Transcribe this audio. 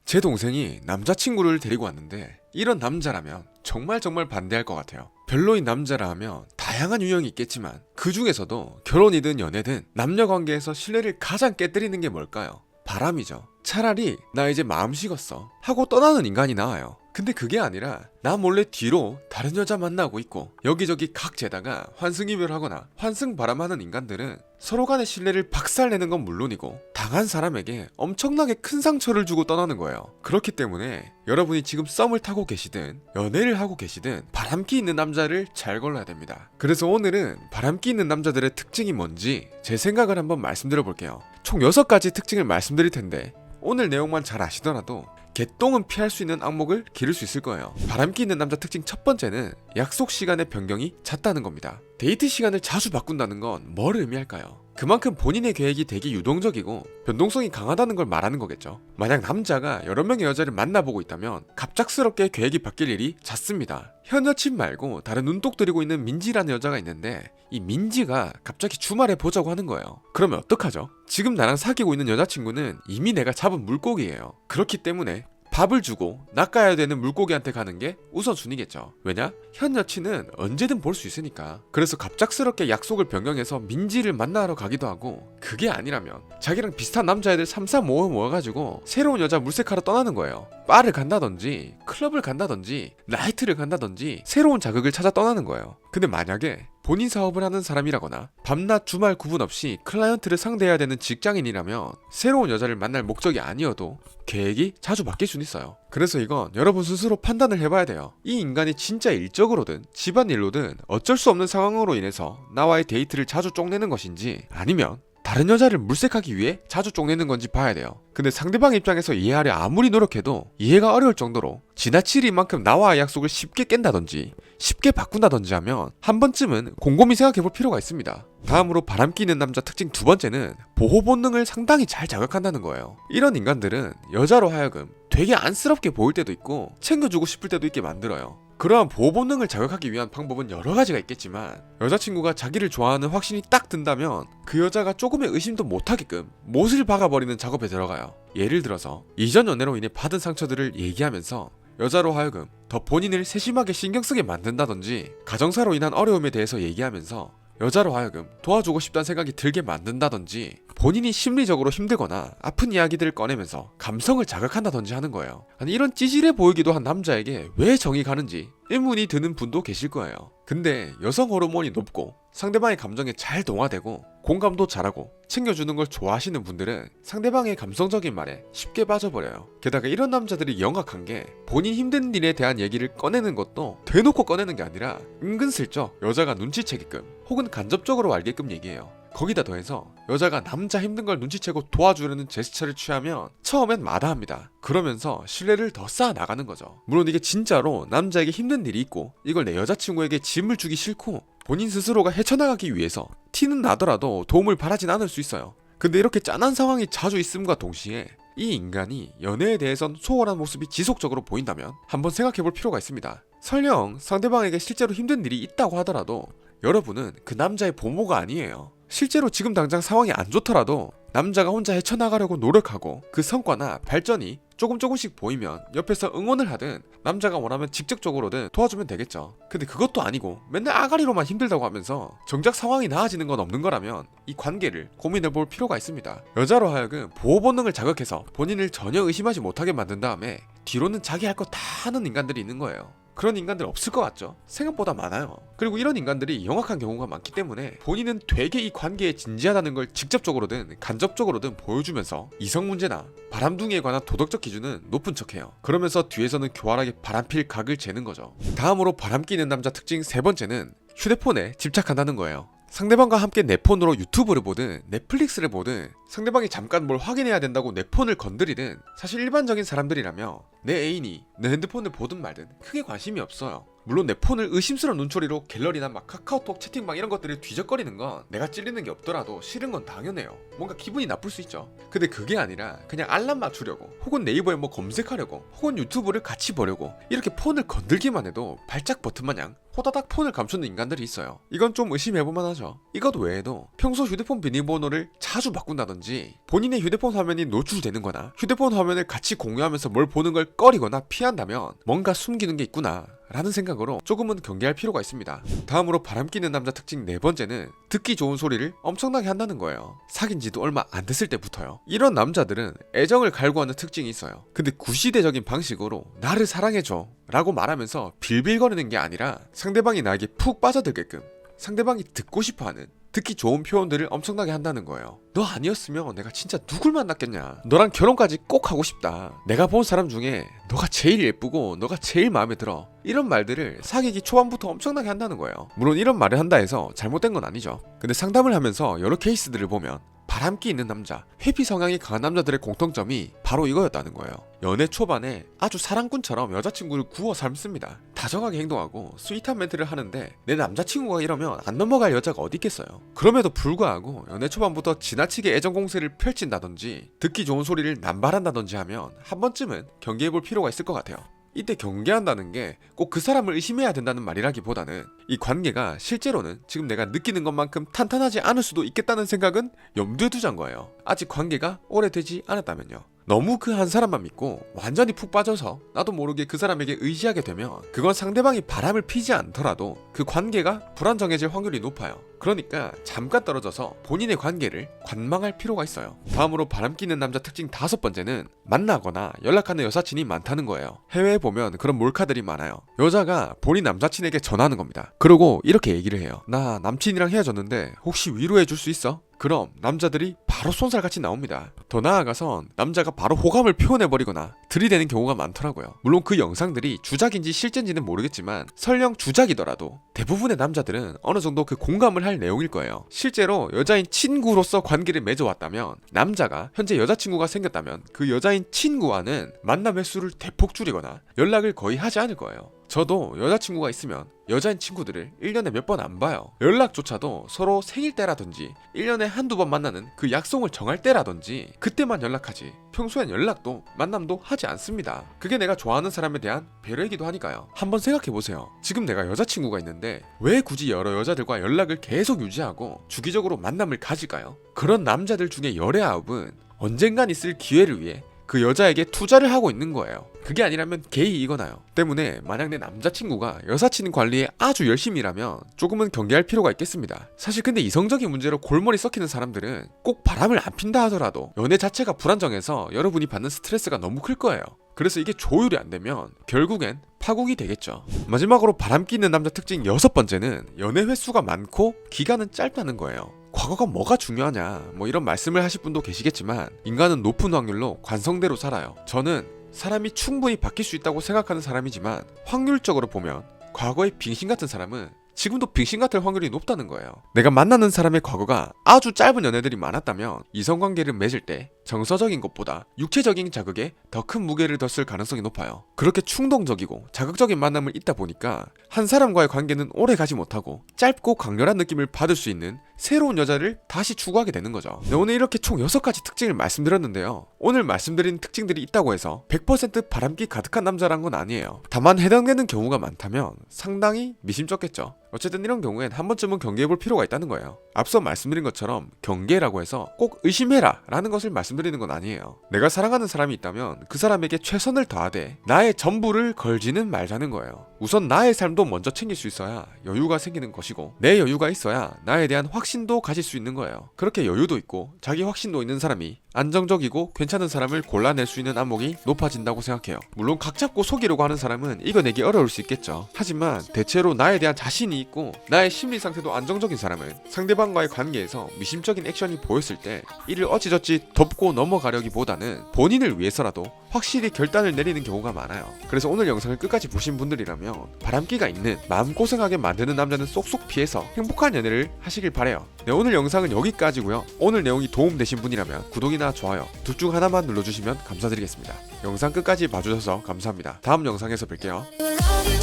제 동생이 남자친구를 데리고 왔는데 이런 남자라면 정말 반대할 것 같아요. 별로인 남자라 하면 다양한 유형이 있겠지만 그 중에서도 결혼이든 연애든 남녀관계에서 신뢰를 가장 깨뜨리는 게 뭘까요? 바람이죠. 차라리 나 이제 마음 식었어 하고 떠나는 인간이 나와요. 근데 그게 아니라 나 몰래 뒤로 다른 여자 만나고 있고 여기저기 각재다가 환승이별하거나 환승바람하는 인간들은 서로 간의 신뢰를 박살내는 건 물론이고 당한 사람에게 엄청나게 큰 상처를 주고 떠나는 거예요. 그렇기 때문에 여러분이 지금 썸을 타고 계시든 연애를 하고 계시든 바람기 있는 남자를 잘 골라야 됩니다. 그래서 오늘은 바람기 있는 남자들의 특징이 뭔지 제 생각을 한번 말씀드려 볼게요. 총 6가지 특징을 말씀드릴 텐데 오늘 내용만 잘 아시더라도 개똥은 피할 수 있는 악목을 기를 수 있을 거예요. 바람기 있는 남자 특징 첫 번째는 약속 시간의 변경이 잦다는 겁니다. 데이트 시간을 자주 바꾼다는 건 뭘 의미할까요? 그만큼 본인의 계획이 되게 유동적이고 변동성이 강하다는 걸 말하는 거겠죠. 만약 남자가 여러 명의 여자를 만나보고 있다면 갑작스럽게 계획이 바뀔 일이 잦습니다. 현 여친 말고 다른 눈독 들이고 있는 민지라는 여자가 있는데 이 민지가 갑자기 주말에 보자고 하는 거예요. 그러면 어떡하죠? 지금 나랑 사귀고 있는 여자친구는 이미 내가 잡은 물고기예요. 그렇기 때문에 밥을 주고 낚아야 되는 물고기한테 가는 게 우선순위겠죠. 왜냐? 현 여친은 언제든 볼 수 있으니까. 그래서 갑작스럽게 약속을 변경해서 민지를 만나러 가기도 하고 그게 아니라면 자기랑 비슷한 남자애들 3-4 모아가지고 새로운 여자 물색하러 떠나는 거예요. 바를 간다든지 클럽을 간다든지 나이트를 간다든지 새로운 자극을 찾아 떠나는 거예요. 근데 만약에 본인 사업을 하는 사람이라거나 밤낮 주말 구분 없이 클라이언트를 상대해야 되는 직장인이라면 새로운 여자를 만날 목적이 아니어도 계획이 자주 바뀔 수는 있어요. 그래서 이건 여러분 스스로 판단을 해봐야 돼요. 이 인간이 진짜 일적으로든 집안일로든 어쩔 수 없는 상황으로 인해서 나와의 데이트를 자주 쪽내는 것인지 아니면 다른 여자를 물색하기 위해 자주 쪽내는 건지 봐야 돼요. 근데 상대방 입장에서 이해하려 아무리 노력해도 이해가 어려울 정도로 지나칠 일만큼 나와의 약속을 쉽게 깬다든지 쉽게 바꾼다든지 하면 한 번쯤은 곰곰이 생각해볼 필요가 있습니다. 다음으로 바람기 있는 남자 특징 두 번째는 보호 본능을 상당히 잘 자극한다는 거예요. 이런 인간들은 여자로 하여금 되게 안쓰럽게 보일 때도 있고 챙겨주고 싶을 때도 있게 만들어요. 그러한 보호 본능을 자극하기 위한 방법은 여러 가지가 있겠지만 여자친구가 자기를 좋아하는 확신이 딱 든다면 그 여자가 조금의 의심도 못하게끔 못을 박아버리는 작업에 들어가요. 예를 들어서 이전 연애로 인해 받은 상처들을 얘기하면서 여자로 하여금 더 본인을 세심하게 신경쓰게 만든다든지 가정사로 인한 어려움에 대해서 얘기하면서 여자로 하여금 도와주고 싶다는 생각이 들게 만든다든지 본인이 심리적으로 힘들거나 아픈 이야기들을 꺼내면서 감성을 자극한다든지 하는 거예요. 아니 이런 찌질해 보이기도 한 남자에게 왜 정이 가는지 의문이 드는 분도 계실 거예요. 근데 여성 호르몬이 높고 상대방의 감정에 잘 동화되고 공감도 잘하고 챙겨주는 걸 좋아하시는 분들은 상대방의 감성적인 말에 쉽게 빠져버려요. 게다가 이런 남자들이 영악한 게 본인 힘든 일에 대한 얘기를 꺼내는 것도 대놓고 꺼내는 게 아니라 은근슬쩍 여자가 눈치채게끔 혹은 간접적으로 알게끔 얘기해요. 거기다 더해서 여자가 남자 힘든 걸 눈치채고 도와주려는 제스처를 취하면 처음엔 마다합니다. 그러면서 신뢰를 더 쌓아 나가는 거죠. 물론 이게 진짜로 남자에게 힘든 일이 있고 이걸 내 여자친구에게 짐을 주기 싫고 본인 스스로가 헤쳐나가기 위해서 티는 나더라도 도움을 바라진 않을 수 있어요. 근데 이렇게 짠한 상황이 자주 있음과 동시에 이 인간이 연애에 대해선 소홀한 모습이 지속적으로 보인다면 한번 생각해볼 필요가 있습니다. 설령 상대방에게 실제로 힘든 일이 있다고 하더라도 여러분은 그 남자의 보모가 아니에요. 실제로 지금 당장 상황이 안 좋더라도 남자가 혼자 헤쳐나가려고 노력하고 그 성과나 발전이 조금씩 보이면 옆에서 응원을 하든 남자가 원하면 직접적으로든 도와주면 되겠죠. 근데 그것도 아니고 맨날 아가리로만 힘들다고 하면서 정작 상황이 나아지는 건 없는 거라면 이 관계를 고민해볼 필요가 있습니다. 여자로 하여금 보호 본능을 자극해서 본인을 전혀 의심하지 못하게 만든 다음에 뒤로는 자기 할 거 다 하는 인간들이 있는 거예요. 그런 인간들 없을 것 같죠? 생각보다 많아요. 그리고 이런 인간들이 영악한 경우가 많기 때문에 본인은 되게 이 관계에 진지하다는 걸 직접적으로든 간접적으로든 보여주면서 이성 문제나 바람둥이에 관한 도덕적 기준은 높은 척해요. 그러면서 뒤에서는 교활하게 바람필 각을 재는 거죠. 다음으로 바람 끼는 남자 특징 세 번째는 휴대폰에 집착한다는 거예요. 상대방과 함께 내 폰으로 유튜브를 보든 넷플릭스를 보든 상대방이 잠깐 뭘 확인해야 된다고 내 폰을 건드리든 사실 일반적인 사람들이라며 내 애인이 내 핸드폰을 보든 말든 크게 관심이 없어요. 물론 내 폰을 의심스러운 눈초리로 갤러리나 막 카카오톡 채팅방 이런 것들을 뒤적거리는 건 내가 찔리는 게 없더라도 싫은 건 당연해요. 뭔가 기분이 나쁠 수 있죠. 근데 그게 아니라 그냥 알람 맞추려고 혹은 네이버에 뭐 검색하려고 혹은 유튜브를 같이 보려고 이렇게 폰을 건들기만 해도 발작 버튼 마냥 호다닥 폰을 감추는 인간들이 있어요. 이건 좀 의심해볼만 하죠. 이것 외에도 평소 휴대폰 비밀번호를 자주 바꾼다든지 본인의 휴대폰 화면이 노출되는 거나 휴대폰 화면을 같이 공유하면서 뭘 보는 걸 꺼리거나 피한다면 뭔가 숨기는 게 있구나 라는 생각으로 조금은 경계할 필요가 있습니다. 다음으로 바람끼는 남자 특징 네 번째는 듣기 좋은 소리를 엄청나게 한다는 거예요. 사귄 지도 얼마 안 됐을 때부터요. 이런 남자들은 애정을 갈구하는 특징이 있어요. 근데 구시대적인 방식으로 나를 사랑해줘 라고 말하면서 빌빌거리는 게 아니라 상대방이 나에게 푹 빠져들게끔 상대방이 듣고 싶어하는 듣기 좋은 표현들을 엄청나게 한다는 거예요. 너 아니었으면 내가 진짜 누굴 만났겠냐. 너랑 결혼까지 꼭 하고 싶다. 내가 본 사람 중에 너가 제일 예쁘고 너가 제일 마음에 들어. 이런 말들을 사귀기 초반부터 엄청나게 한다는 거예요. 물론 이런 말을 한다 해서 잘못된 건 아니죠. 근데 상담을 하면서 여러 케이스들을 보면 바람기 있는 남자, 회피 성향이 강한 남자들의 공통점이 바로 이거였다는 거예요. 연애 초반에 아주 사랑꾼처럼 여자친구를 구워 삶습니다. 다정하게 행동하고 스윗한 멘트를 하는데 내 남자친구가 이러면 안 넘어갈 여자가 어디 있겠어요. 그럼에도 불구하고 연애 초반부터 지나치게 애정 공세를 펼친다든지 듣기 좋은 소리를 남발한다든지 하면 한 번쯤은 경계해볼 필요가 있을 것 같아요. 이때 경계한다는 게 꼭 그 사람을 의심해야 된다는 말이라기보다는 이 관계가 실제로는 지금 내가 느끼는 것만큼 탄탄하지 않을 수도 있겠다는 생각은 염두에 두자는 거예요. 아직 관계가 오래되지 않았다면요. 너무 그 한 사람만 믿고 완전히 푹 빠져서 나도 모르게 그 사람에게 의지하게 되면 그건 상대방이 바람을 피지 않더라도 그 관계가 불안정해질 확률이 높아요. 그러니까 잠깐 떨어져서 본인의 관계를 관망할 필요가 있어요. 다음으로 바람끼는 남자 특징 다섯 번째는 만나거나 연락하는 여사친이 많다는 거예요. 해외에 보면 그런 몰카들이 많아요. 여자가 본인 남사친에게 전화하는 겁니다. 그리고 이렇게 얘기를 해요. 나 남친이랑 헤어졌는데 혹시 위로해 줄 수 있어? 그럼 남자들이 바로 쏜살같이 나옵니다. 더 나아가선 남자가 바로 호감을 표현해버리거나 들이대는 경우가 많더라고요. 물론 그 영상들이 주작인지 실제인지는 모르겠지만 설령 주작이더라도 대부분의 남자들은 어느 정도 그 공감을 할 내용일 거예요. 실제로 여자인 친구로서 관계를 맺어왔다면 남자가 현재 여자친구가 생겼다면 그 여자인 친구와는 만남 횟수를 대폭 줄이거나 연락을 거의 하지 않을 거예요. 저도 여자친구가 있으면 여자인 친구들을 1년에 몇 번 안 봐요. 연락조차도 서로 생일 때라든지 1년에 한두 번 만나는 그 약속을 정할 때라든지 그때만 연락하지 평소엔 연락도 만남도 하지 않습니다. 그게 내가 좋아하는 사람에 대한 배려이기도 하니까요. 한번 생각해보세요. 지금 내가 여자친구가 있는데 왜 굳이 여러 여자들과 연락을 계속 유지하고 주기적으로 만남을 가질까요? 그런 남자들 중에 열의 아홉은 언젠간 있을 기회를 위해 그 여자에게 투자를 하고 있는 거예요. 그게 아니라면 게이이거나요. 때문에 만약 내 남자친구가 여사친 관리에 아주 열심히 일하면 조금은 경계할 필요가 있겠습니다. 사실 근데 이성적인 문제로 골머리 썩히는 사람들은 꼭 바람을 안 핀다 하더라도 연애 자체가 불안정해서 여러분이 받는 스트레스가 너무 클 거예요. 그래서 이게 조율이 안 되면 결국엔 파국이 되겠죠. 마지막으로 바람끼는 남자 특징 여섯 번째는 연애 횟수가 많고 기간은 짧다는 거예요. 과거가 뭐가 중요하냐 이런 말씀을 하실 분도 계시겠지만 인간은 높은 확률로 관성대로 살아요. 저는 사람이 충분히 바뀔 수 있다고 생각하는 사람이지만 확률적으로 보면 과거의 빙신 같은 사람은 지금도 빙신 같을 확률이 높다는 거예요. 내가 만나는 사람의 과거가 아주 짧은 연애들이 많았다면 이성관계를 맺을 때 정서적인 것보다 육체적인 자극에 더 큰 무게를 뒀을 가능성이 높아요. 그렇게 충동적이고 자극적인 만남을 잇다 보니까 한 사람과의 관계는 오래 가지 못하고 짧고 강렬한 느낌을 받을 수 있는 새로운 여자를 다시 추구하게 되는 거죠. 네, 오늘 이렇게 총 6가지 특징을 말씀드렸는데요. 오늘 말씀드린 특징들이 있다고 해서 100% 바람기 가득한 남자란 건 아니에요. 다만 해당되는 경우가 많다면 상당히 미심쩍겠죠. 어쨌든 이런 경우엔 한 번쯤은 경계해볼 필요가 있다는 거예요. 앞서 말씀드린 것처럼 경계라고 해서 꼭 의심해라 라는 것을 말씀드리는 건 아니에요. 내가 사랑하는 사람이 있다면 그 사람에게 최선을 다하되 나의 전부를 걸지는 말자는 거예요. 우선 나의 삶도 먼저 챙길 수 있어야 여유가 생기는 것이고 내 여유가 있어야 나에 대한 확신도 가질 수 있는 거예요. 그렇게 여유도 있고 자기 확신도 있는 사람이 안정적이고 괜찮은 사람을 골라낼 수 있는 안목이 높아진다고 생각해요. 물론 각 잡고 속이려고 하는 사람은 이겨내기 어려울 수 있겠죠. 하지만 대체로 나에 대한 자신이 있고 나의 심리 상태도 안정적인 사람은 상대방과의 관계에서 미심적인 액션이 보였을 때 이를 어찌저찌 덮고 넘어가려기보다는 본인을 위해서라도 확실히 결단을 내리는 경우가 많아요. 그래서 오늘 영상을 끝까지 보신 분들이라면 바람기가 있는 마음고생하게 만드는 남자는 쏙쏙 피해서 행복한 연애를 하시길 바래요. 네, 오늘 영상은 여기까지고요. 오늘 내용이 도움되신 분이라면 구독이나 좋아요 둘 중 하나만 눌러주시면 감사드리겠습니다. 영상 끝까지 봐주셔서 감사합니다. 다음 영상에서 뵐게요.